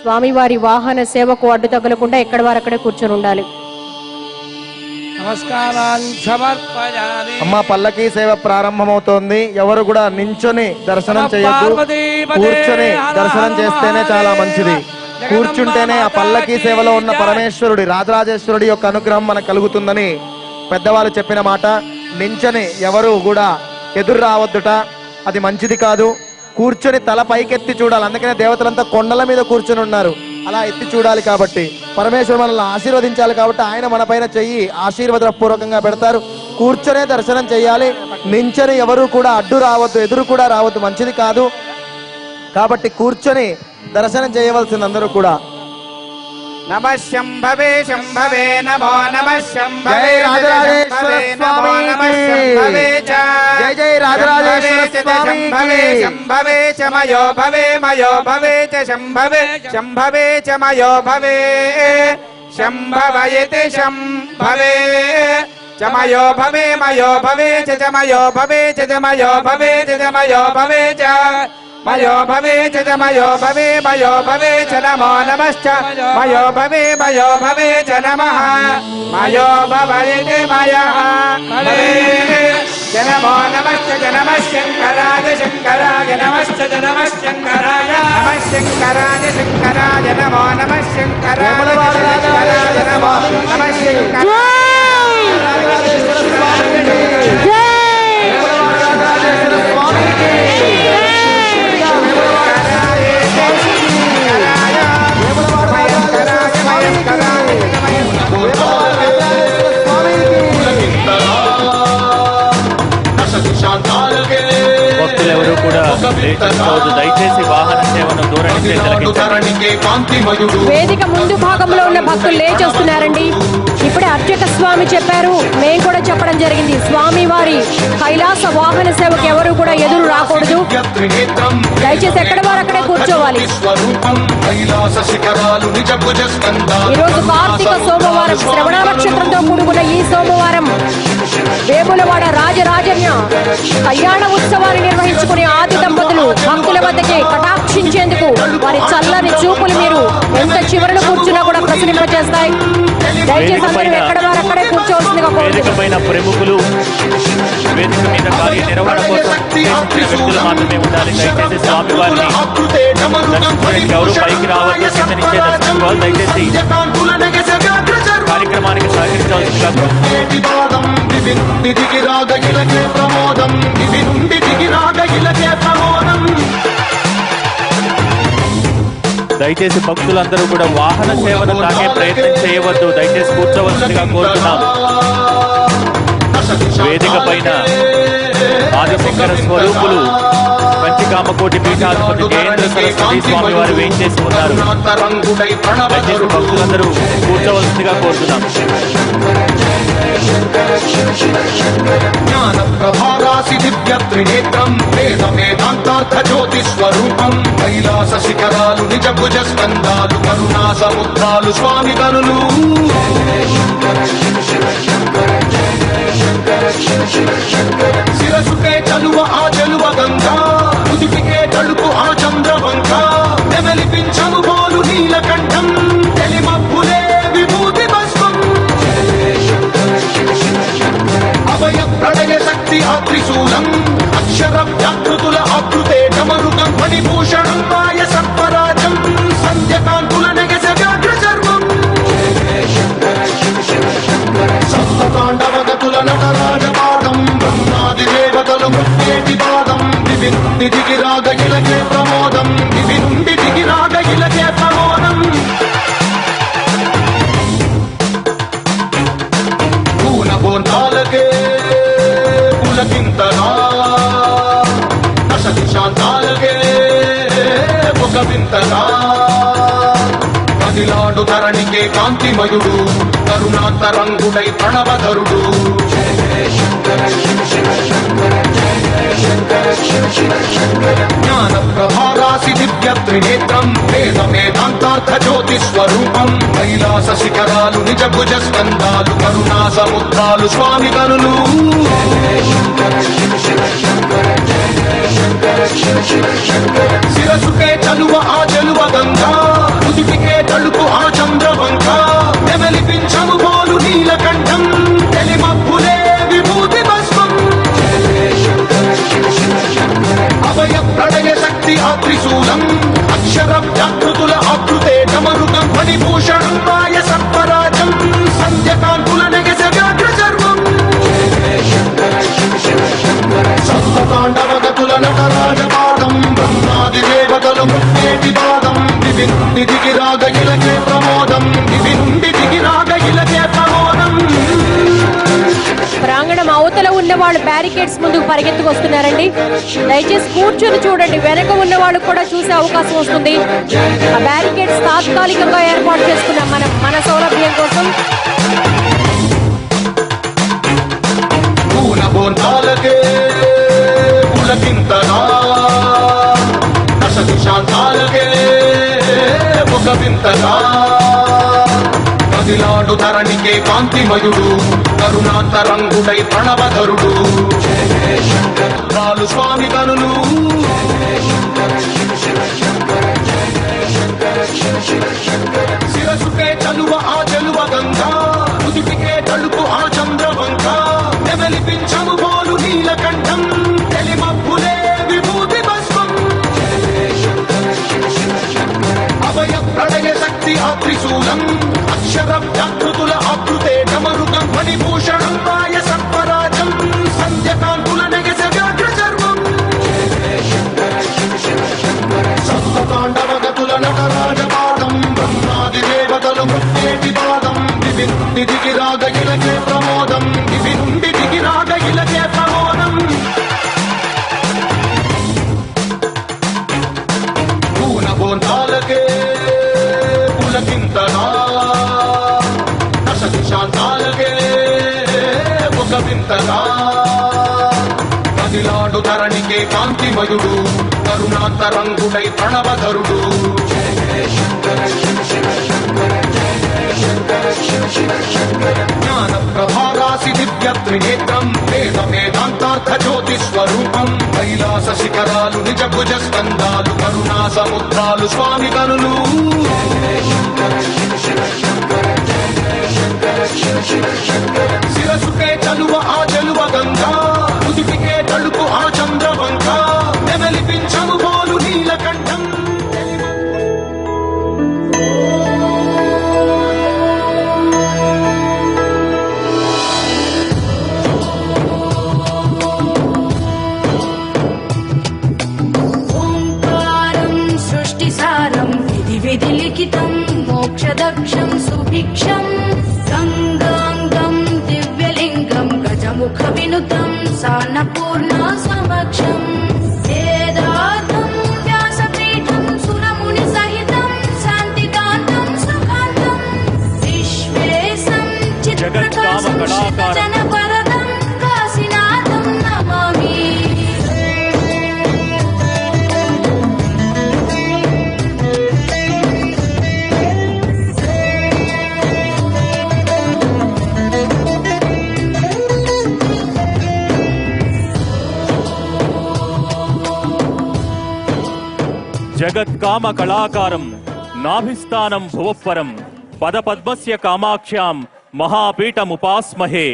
స్వామివారి వాహన సేవకు అడ్డు తగలకుండా ఎక్కడ వారు అక్కడే కూర్చొని ఉండాలి. అమ్మ పల్లకీ సేవ ప్రారంభమవుతోంది. ఎవరు కూడా నించొని దర్శనం చేయొద్దు, కూర్చొని దర్శనం చేస్తేనే చాలా మంచిది. కూర్చుంటేనే ఆ పల్లకీ సేవలో ఉన్న పరమేశ్వరుడి రాజరాజేశ్వరుడి యొక్క అనుగ్రహం మనకు కలుగుతుందని పెద్దవాళ్ళు చెప్పిన మాట. నించొని ఎవరు కూడా ఎదురు రావద్దుట, అది మంచిది కాదు. కూర్చొని తల పైకెత్తి చూడాలి. అందుకనే దేవతలంతా కొండల మీద కూర్చొని ఉన్నారు, అలా ఎత్తి చూడాలి. కాబట్టి పరమేశ్వరుడు మనల్ని ఆశీర్వదించాలి కాబట్టి ఆయన మన పైన చెయ్యి ఆశీర్వాద పూర్వకంగా పెడతారు. కూర్చొనే దర్శనం చేయాలి. నించొని ఎవరు కూడా అడ్డు రావద్దు, ఎదురు కూడా రావద్దు, మంచిది కాదు. కాబట్టి కూర్చొని దర్శనం చేయవలసింది అందరూ కూడా. నమః శంభవే శంభవే నమో నమః శంభవే రాజరాజేశ్వర స్వామి జై జై రాజరాజేశ్వర స్వామి శంభవే చ మయో భవే మయో భవే చ శంభవే శంభవే చ మయో భవే శంభవయతే శంభవే చ మయో భవే మయో భవే చ మయో భవే చ మయో భవే చ మయో భవే చ మయో భవే చ మయో భవే మయో భవే చ నమో నమశ్చ మయో భవే మయో భవే చ నమః మయో భవయతే మయః చ నమో నమశ్చ చ నమః శంకరాయ శంకరాయ నమశ్చ చ నమః శంకరాయ నమః శంకరాయ శంకరాయ నమో నమః శంకరాయ శంకరాయ నమో నమః శంకరాయ భక్తులెవరూ కూడా దయచేసి వాహన సేవను దూరం వేదిక ముందు భాగంలో ఉన్న భక్తులు లేచి వస్తున్నారండి. ఇప్పుడే అర్చక స్వామి చెప్పారు, మేము కూడా చెప్పడం జరిగింది. స్వామి వారి కైలాస వాహన సేవకు ఎవరు కూడా ఎదురు రాకూడదు. దయచేసి ఎక్కడ వారు అక్కడే కూర్చోవాలి. ఈరోజు కార్తీక సోమవారం, శ్రవణ నక్షత్రంతో కూడుకున్న ఈ సోమవారం వేములవాడ రాజరాజన్య కళ్యాణ ఉత్సవాన్ని నిర్వహించుకునే ఆది దంపతులు భక్తుల వద్దకే కటాక్షించేందుకు వారి చల్లని చూపులు మీరు ఎంత చివరను కూర్చున్నా కూడా ప్రసరింపజేస్తాయి. దయచేసి అందరూ ఎక్కడ వారు అక్కడే కూర్చోవలసిందిగా వేదికపైన ప్రముఖులు వేదిక మీద కార్యనిర్వహణ కోసం వ్యక్తులు మాత్రమే ఉండాలి. దయచేసి స్వామి వారిని దర్శించడానికి ఎవరు పైకి రావద్దు, కింద నుంచే దర్శించుకోవాలి. దయచేసి కార్యక్రమానికి సహకరించవలసిందిగా దయచేసి భక్తులందరూ కూడా వాహన సేవను తాకే ప్రయత్నం చేయవద్దు. దయచేసి కూర్చోవలసిందిగా కోరుతున్నాం. వేదిక పైన ఆదిశంకర స్వరూపులు కంచికామకోటి పీఠాధిపతి జయేంద్ర సరస్వతి స్వామి వారు వేయించేసి ఉన్నారు. దయచేసి భక్తులందరూ కూర్చోవలసిందిగా కోరుతున్నాం. జ్ఞాన ప్రభారాసి దివ్య త్రినేత్రం వేద వేదాంతార్థ జ్యోతి స్వరూపం కైలాస శిఖరాలు నిజ భుజ స్కందాలు కరుణా సముద్రాలు స్వామి కనులు శిరసుకే చలువ ఆ చెలువ గంగా ఉదిపికే తడుపు ఆ చంద్రవంక నెమలిపించను బోలు నీలకంఠం తెలిమప్పులే విభూతి భస్మం అభయ ప్రళయ శక్తి ఆత్రిశూలం అక్షర వ్యాకృతుల ఆకృతే డమరుకం ఫణిభూషణం మాయ సర్పరాజం సంధ్యకాంతుల నెగస వ్యాఘ్ర చర్మం సప్తతాండవగతుల నటరాజపాదం బ్రహ్మాది దేవతలు ముక్కేటి పాదం దివి నుండి దిగి రాగ ఇలకే ప్రమోదం దివి నుండి దిగి రాగ ఇలకే ప్రమోదం పూల బోందాలకే పులకింతనా దశ దిశాంతాలకే ఒక వింతనా కదిలాడు ధరణికే కాంతిమయుడు కరుణాంతరంగుడై ప్రణవధరుడు జ్ఞాన ప్రభారాసి దివ్య త్రినేత్రం వేద వేదాంతార్థ జ్యోతి స్వరూపం కైలాస శిఖరాలు నిజ భుజ స్కందాలు కరుణా సముద్రాలు స్వామి కనులు శిరసుకే చలువ ఆ చెలువ గంగా బ్యారికేడ్స్ ముందుకు పరిగెత్తుకు వస్తున్నారండి. దయచేసి కూర్చొని చూడండి, వెనక ఉన్న వాళ్ళు కూడా చూసే అవకాశం వస్తుంది. ఆ బ్యారికేడ్స్ తాత్కాలికంగా ఏర్పాటు చేసుకున్నాం మనం మన సౌలభ్యం కోసం. బోంతాలకే పులకింతగా దశ దిశాంతాలకే ఒక వింతగా కదిలాడు ధరణికే కాంతిమయుడు కరుణాంతరంగుడై ప్రణవధరుడు రాలు స్వామి గనులు శిరసుకే చలువ ఆ చెలువ గంగా ఉదిపికే తలుపు ఆ చంద్రవంక నెమలిపించము పోలు నీలకంఠం తెలిమబ్బులే విభూతి భస్మం అభయ ప్రళయ శక్తి ఆ త్రిశూలం అక్షర వ్యాకృతుల ఆకృతే డమరుకం మణిభూషణం మాయ సర్పరాజం సంధ్యకాంతుల నెగస వ్యాఘ్ర చర్మం సప్తతాండవగతుల నటరాజపాదం బ్రహ్మాది దేవతలు మృత్యేటి పాదం వివింది దిగిరాగ ఇలకే ప్రమోదం వివింది దిగిరాగ ఇలకే ప్రమోదం పూనబోంతాలకే పులకింతగా దశ దిశాంతాలకే ఒక వింతగా కదిలాడు ధరణికే కాంతిమయుడు కరుణాంతరంగుడై ప్రణవధరుడు జ్ఞాన ప్రభారాసి దివ్య త్రినేత్రం వేద వేదాంతార్థ జ్యోతి స్వరూపం కైలాస శిఖరాలు నిజ భుజ స్కందాలు కరుణా సముద్రాలు స్వామి కనులు శిరసుకే చలువ ఆ చెలువ గంగా ఉదిపికే తలుపు ఆ చంద్రవంక నెమలిపించము పోలు నీలకంఠం ఓంకారం సృష్టిసారం విధి లిఖితం మోక్షదక్షం సుభిక్షం గంగాంగం దివ్యలింగం గజముఖ వినుతం సాన్నపూర్ణ సమక్షం వేదార్థం వ్యాసపీఠం సురముని సహితం శాంతికాంతం సుఖాంతం విశ్వేశం చిత్రకాశం శివజన వరదం కాశీనాథం నమామి. జగత్కామ కళాకారం నాభిస్థానం భువఃపరం పదపద్మస్య కామాక్ష్యాం మహాపీఠముపాస్మహే.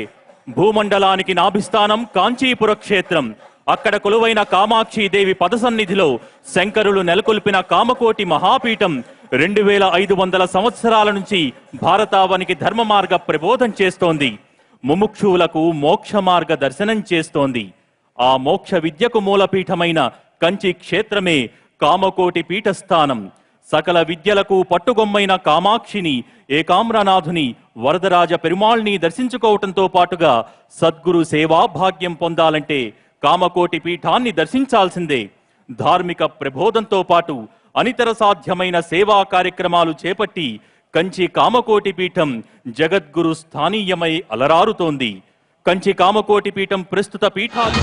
భూమండలానికి నాభిస్థానం కాంచీపుర క్షేత్రం. అక్కడ కొలువైన కామాక్షీదేవి పదసన్నిధిలో శంకరులు నెలకొల్పిన కామకోటి మహాపీఠం 2500 సంవత్సరాల నుంచి భారతావనికి ధర్మ మార్గ ప్రబోధం చేస్తోంది. ముముక్షువులకు మోక్ష మార్గ దర్శనం చేస్తోంది. ఆ మోక్ష విద్యకు మూలపీఠమైన కంచి క్షేత్రమే కామకోటి పీఠస్థానం. సకల విద్యలకు పట్టుగొమ్మైన కామాక్షిని, ఏకామ్రనాథుని, వరదరాజ పెరుమాళ్ని దర్శించుకోవటంతో పాటుగా సద్గురు సేవా భాగ్యం పొందాలంటే కామకోటి పీఠాన్ని దర్శించాల్సిందే. ధార్మిక ప్రబోధంతో పాటు అనితర సాధ్యమైన సేవా కార్యక్రమాలు చేపట్టి కంచి కామకోటి పీఠం జగద్గురు స్థానీయమై అలరారుతోంది. కంచి కామకోటి పీఠం ప్రస్తుత పీఠాలు